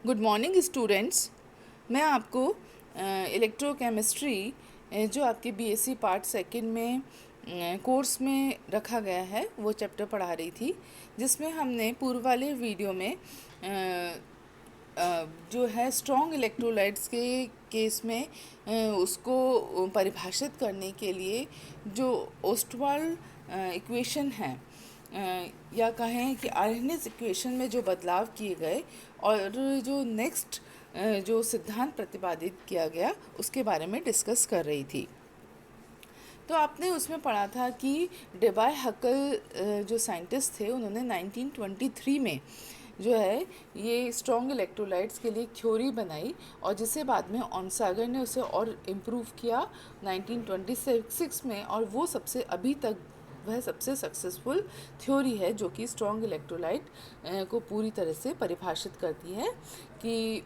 Good morning students. मैं आपको electrochemistry जो आपके बीएससी पार्ट सेकंड में कोर्स में रखा गया है वो चैप्टर पढ़ा रही थी, जिसमें हमने पूर्व वाले वीडियो में जो है स्ट्रॉन्ग इलेक्ट्रोलाइट्स के केस में उसको परिभाषित करने के लिए जो ओस्टवाल्ड इक्वेशन है या कहें कि आर्हेनियस इक्वेशन में जो बदलाव किए गए और जो नेक्स्ट जो सिद्धांत प्रतिपादित किया गया उसके बारे में डिस्कस कर रही थी। तो आपने उसमें पढ़ा था कि डेबाय हकल जो साइंटिस्ट थे उन्होंने 1923 में जो है ये स्ट्रॉन्ग इलेक्ट्रोलाइट्स के लिए थ्योरी बनाई और जिसे बाद में ऑनसागर ने उसे और इम्प्रूव किया 1926 में, और वो सबसे अभी तक वह सबसे सक्सेसफुल थ्योरी है जो कि स्ट्रॉन्ग इलेक्ट्रोलाइट को पूरी तरह से परिभाषित करती है कि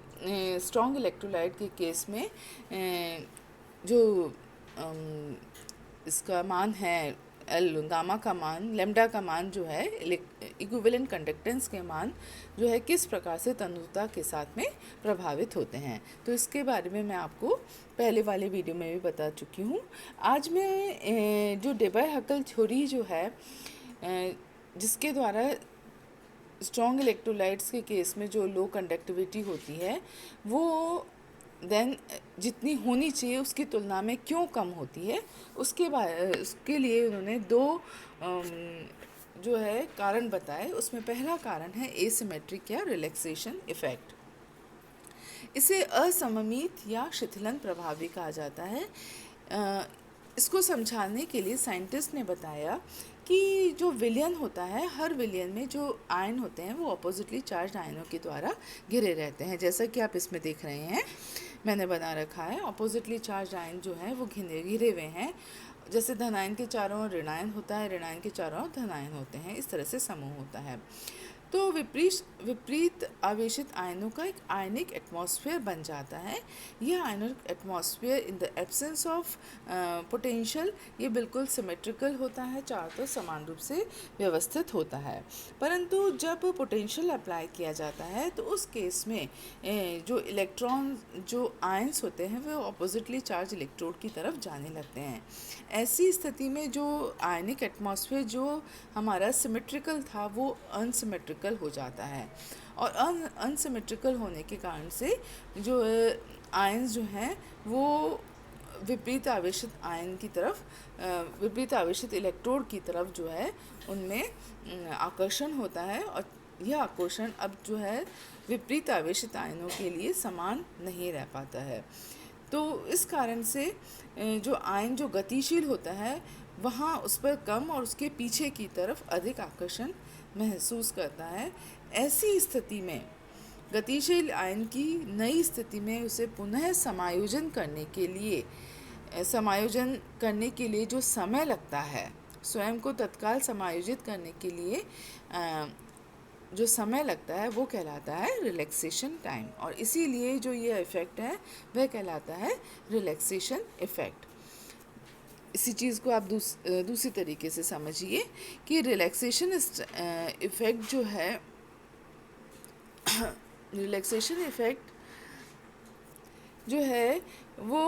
स्ट्रॉन्ग इलेक्ट्रोलाइट के केस में जो इसका मान है एल गामा का मान, लेमडा का मान जो है इक्विवेलेंट कंडक्टेंस के मान जो है किस प्रकार से तनुता के साथ में प्रभावित होते हैं। तो इसके बारे में मैं आपको पहले वाले वीडियो में भी बता चुकी हूँ। आज मैं जो डेबाय हकल थ्योरी जो है जिसके द्वारा स्ट्रॉन्ग इलेक्ट्रोलाइट्स के केस में जो लो कंडक्टिविटी होती है वो देन जितनी होनी चाहिए उसकी तुलना में क्यों कम होती है, उसके लिए उन्होंने दो जो है कारण बताए। उसमें पहला कारण है एसिमेट्रिक या रिलैक्सेशन इफ़ेक्ट। इसे असममित या शिथिलन प्रभाव भी कहा जाता है। इसको समझाने के लिए साइंटिस्ट ने बताया कि जो विलयन होता है, हर विलयन में जो आयन होते हैं वो अपोजिटली चार्ज आयनों के द्वारा घिरे रहते हैं। जैसा कि आप इसमें देख रहे हैं, मैंने बना रखा है अपोजिटली चार्ज आयन जो है वो घिरे हुए हैं। जैसे धनायन के चारों ओर ऋणायन होता है, ऋणायन के चारों ओर धनायन होते हैं, इस तरह से समूह होता है। तो विपरीत आवेशित आयनों का एक आयनिक एटमॉस्फेयर बन जाता है। यह ionic atmosphere in the absence of potential ये बिल्कुल सिमेट्रिकल होता है, चारों तरफ समान रूप से व्यवस्थित होता है। परंतु जब पोटेंशियल अप्लाई किया जाता है तो उस केस में जो इलेक्ट्रॉन जो आयंस होते हैं वो अपोजिटली चार्ज इलेक्ट्रोड की तरफ जाने लगते हैं। ऐसी स्थिति में जो आयनिक एटमॉस्फेयर जो हमारा सिमेट्रिकल था वो अनसिमेट्रिकल हो जाता है, और अनसिमेट्रिकल होने के कारण से जो आयंस जो हैं वो विपरीत आवेशित आयन की तरफ, विपरीत आवेशित इलेक्ट्रोड की तरफ जो है उनमें आकर्षण होता है, और यह आकर्षण अब जो है विपरीत आवेशित आयनों के लिए समान नहीं रह पाता है। तो इस कारण से जो आयन जो गतिशील होता है वहाँ उस पर कम और उसके पीछे की तरफ अधिक आकर्षण महसूस करता है। ऐसी स्थिति में गतिशील आयन की नई स्थिति में उसे पुनः समायोजन करने के लिए जो समय लगता है, स्वयं को तत्काल समायोजित करने के लिए जो समय लगता है वो कहलाता है रिलैक्सेशन टाइम, और इसीलिए जो ये इफ़ेक्ट है वह कहलाता है रिलैक्सेशन इफ़ेक्ट। इसी चीज़ को आप दूसरी तरीके से समझिए कि रिलैक्सेशन इफ़ेक्ट जो है रिलैक्सेशन इफ़ेक्ट जो है वो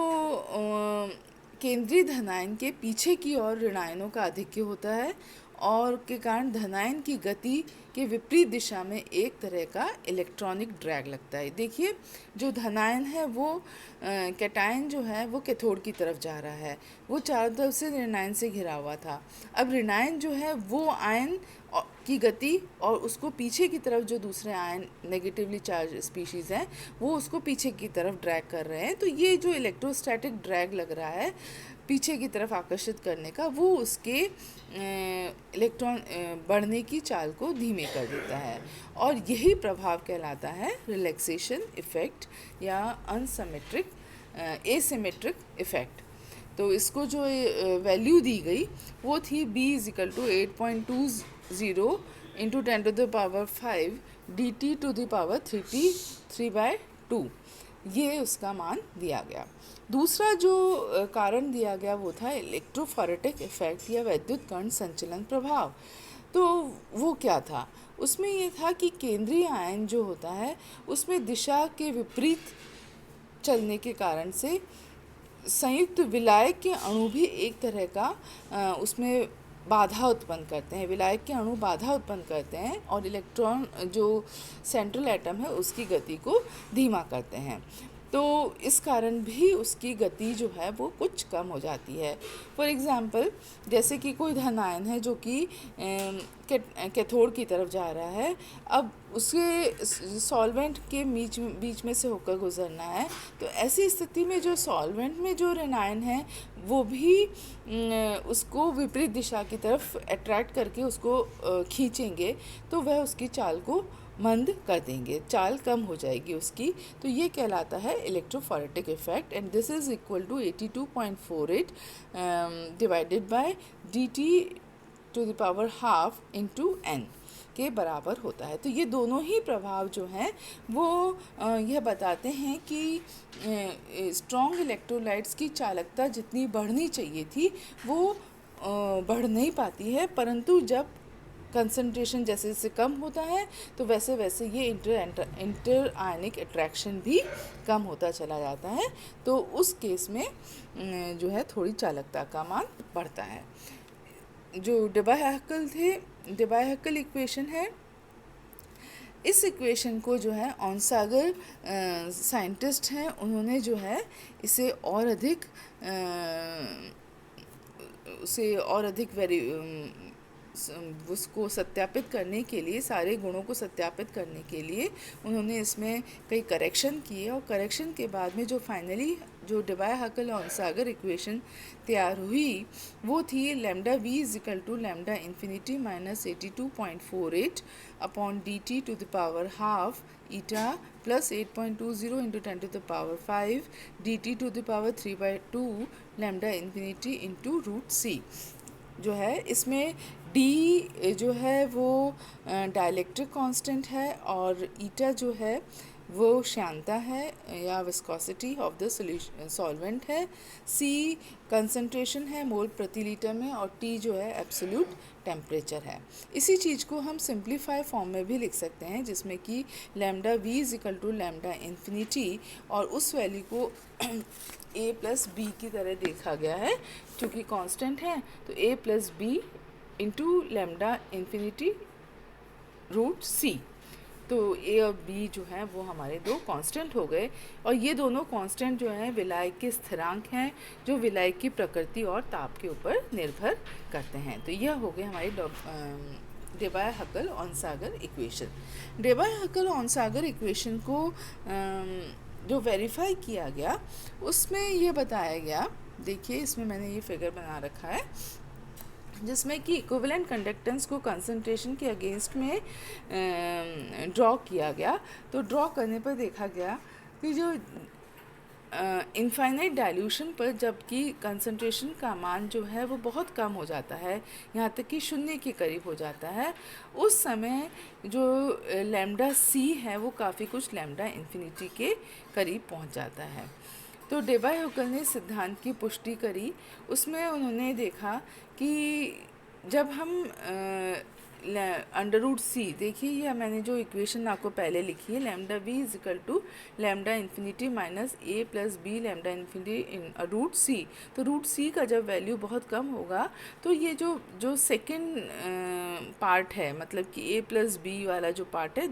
केंद्रीय धनायन के पीछे की ओर ऋणायनों का आधिक्य होता है, और के कारण धनायन की गति के विपरीत दिशा में एक तरह का इलेक्ट्रॉनिक ड्रैग लगता है। देखिए, जो धनायन है वो कैटायन जो है वो कैथोड की तरफ जा रहा है, वो चारों तरफ से ऋणायन से घिरा हुआ था। अब ऋणायन जो है वो आयन की गति और उसको पीछे की तरफ जो दूसरे आयन नेगेटिवली चार्ज स्पीशीज़ हैं वो उसको पीछे की तरफ ड्रैग कर रहे हैं। तो ये जो इलेक्ट्रोस्टैटिक ड्रैग लग रहा है पीछे की तरफ आकर्षित करने का, वो उसके इलेक्ट्रॉन बढ़ने की चाल को धीमे कर देता है, और यही प्रभाव कहलाता है रिलैक्सेशन इफ़ेक्ट या अनसिमेट्रिक एसिमेट्रिक इफ़ेक्ट। तो इसको जो वैल्यू दी गई वो थी B=8.20 इंटू 10⁵ dt⁵3/2, ये उसका मान दिया गया। दूसरा जो कारण दिया गया वो था इलेक्ट्रोफोरेटिक इफ़ेक्ट या वैद्युत कण संचलन प्रभाव। तो वो क्या था? उसमें ये था कि केंद्रीय आयन जो होता है उसमें दिशा के विपरीत चलने के कारण से संयुक्त विलायक के अणु भी एक तरह का उसमें बाधा उत्पन्न करते हैं। विलायक के अणु बाधा उत्पन्न करते हैं और इलेक्ट्रॉन जो सेंट्रल एटम है उसकी गति को धीमा करते हैं। तो इस कारण भी उसकी गति जो है वो कुछ कम हो जाती है। फॉर एग्ज़ाम्पल, जैसे कि कोई धन आयन है जो कि कैथोड की तरफ जा रहा है, अब उसके सॉल्वेंट के बीच में से होकर गुजरना है, तो ऐसी स्थिति में जो सॉल्वेंट में जो ऋणायन है वो भी उसको विपरीत दिशा की तरफ अट्रैक्ट करके उसको खींचेंगे, तो वह उसकी चाल को मंद कर देंगे, चाल कम हो जाएगी उसकी। तो ये कहलाता है electrophoretic effect, and this is equal to 82.48 divided by dt to the power half into n के बराबर होता है। तो ये दोनों ही प्रभाव जो हैं वो यह बताते हैं कि स्ट्रॉन्ग इलेक्ट्रोलाइट्स की चालकता जितनी बढ़नी चाहिए थी वो बढ़ नहीं पाती है, परंतु जब कंसंट्रेशन जैसे जैसे कम होता है तो वैसे वैसे ये इंटर आयनिक अट्रैक्शन भी कम होता चला जाता है। तो उस केस में जो है थोड़ी चालकता का मान बढ़ता है। जो डेबाय-हैकेल इक्वेशन है, इस इक्वेशन को जो है ऑनसागर साइंटिस्ट हैं उन्होंने जो है इसे और अधिक उसको सत्यापित करने के लिए, सारे गुणों को सत्यापित करने के लिए उन्होंने इसमें कई करेक्शन किए, और करेक्शन के बाद में जो फाइनली जो डेबाय-हैकेल-ऑनसागर इक्वेशन तैयार हुई वो थी lambda v is equal to lambda infinity minus 82.48 upon dt to the power half eta plus 8.20 into 10 to the power 5 dt to the power 3/2 lambda infinity into root c जो है। इसमें d जो है वो डाइलेक्ट्रिक कांस्टेंट है और ईटा जो है वो श्यानता है या विस्कोसिटी ऑफ द सॉल्वेंट है, c कंसंट्रेशन है मोल प्रति लीटर में, और t जो है एब्सोल्यूट टेम्परेचर है। इसी चीज़ को हम सिंप्लीफाई फॉर्म में भी लिख सकते हैं जिसमें कि lambda v is equal to lambda infinity और उस वैल्यू को a प्लस बी की तरह देखा गया है, क्योंकि कांस्टेंट है तो a plus b into lambda infinity root c। तो a और b जो हैं वो हमारे दो कांस्टेंट हो गए, और ये दोनों कांस्टेंट जो हैं विलायक के स्थिरांक हैं जो विलायक की प्रकृति और ताप के ऊपर निर्भर करते हैं। तो यह हो गए हमारी डेबाय-हैकेल-ऑनसागर इक्वेशन। डेबाय-हैकेल-ऑनसागर इक्वेशन को जो वेरीफाई किया गया उसमें ये बताया गया, देखिए इसमें मैंने ये फिगर बना रखा है जिसमें कि इक्विवेलेंट कंडक्टेंस को कंसंट्रेशन के अगेंस्ट में ड्रॉ किया गया। तो ड्रॉ करने पर देखा गया कि जो इनफाइनाइट डाइल्यूशन पर जबकि कंसंट्रेशन का मान जो है वो बहुत कम हो जाता है, यहाँ तक कि शून्य के करीब हो जाता है, उस समय जो लैम्डा सी है वो काफ़ी कुछ लैम्डा इन्फिनिटी के करीब पहुँच जाता है। तो डेबाय-हैकेल ने सिद्धांत की पुष्टि करी। उसमें उन्होंने देखा कि जब हम अंडर रूट सी, देखिए ये मैंने जो इक्वेशन आपको पहले लिखी है, lambda v is equal to lambda infinity minus a plus B lambda infinity in root C. तो रूट सी का जब वैल्यू बहुत कम होगा तो ये जो सेकेंड पार्ट है, मतलब कि a प्लस बी वाला जो पार्ट है,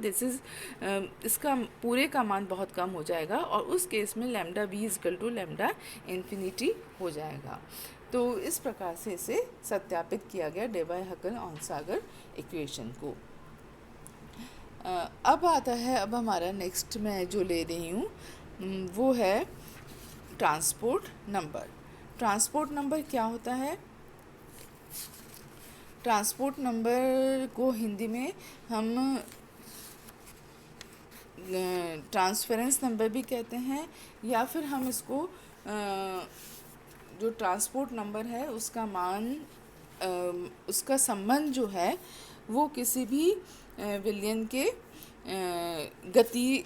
इसका पूरे का मान बहुत कम हो जाएगा, और उस केस में lambda v is equal to lambda infinity हो जाएगा। तो इस प्रकार से इसे सत्यापित किया गया डेबाय-हैकेल-ऑनसागर इक्वेशन को। अब आता है, अब हमारा नेक्स्ट मैं जो ले रही हूँ वो है ट्रांसपोर्ट नंबर। ट्रांसपोर्ट नंबर क्या होता है? ट्रांसपोर्ट नंबर को हिंदी में हम ट्रांसफरेंस नंबर भी कहते हैं, या फिर हम इसको जो ट्रांसपोर्ट नंबर है उसका मान, उसका संबंध जो है वो किसी भी विलयन के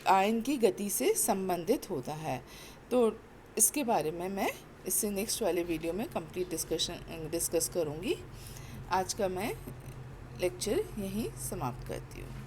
आयन की गति से संबंधित होता है। तो इसके बारे में मैं इससे नेक्स्ट वाले वीडियो में कंप्लीट डिस्कस करूँगी। आज का मैं लेक्चर यहीं समाप्त करती हूँ।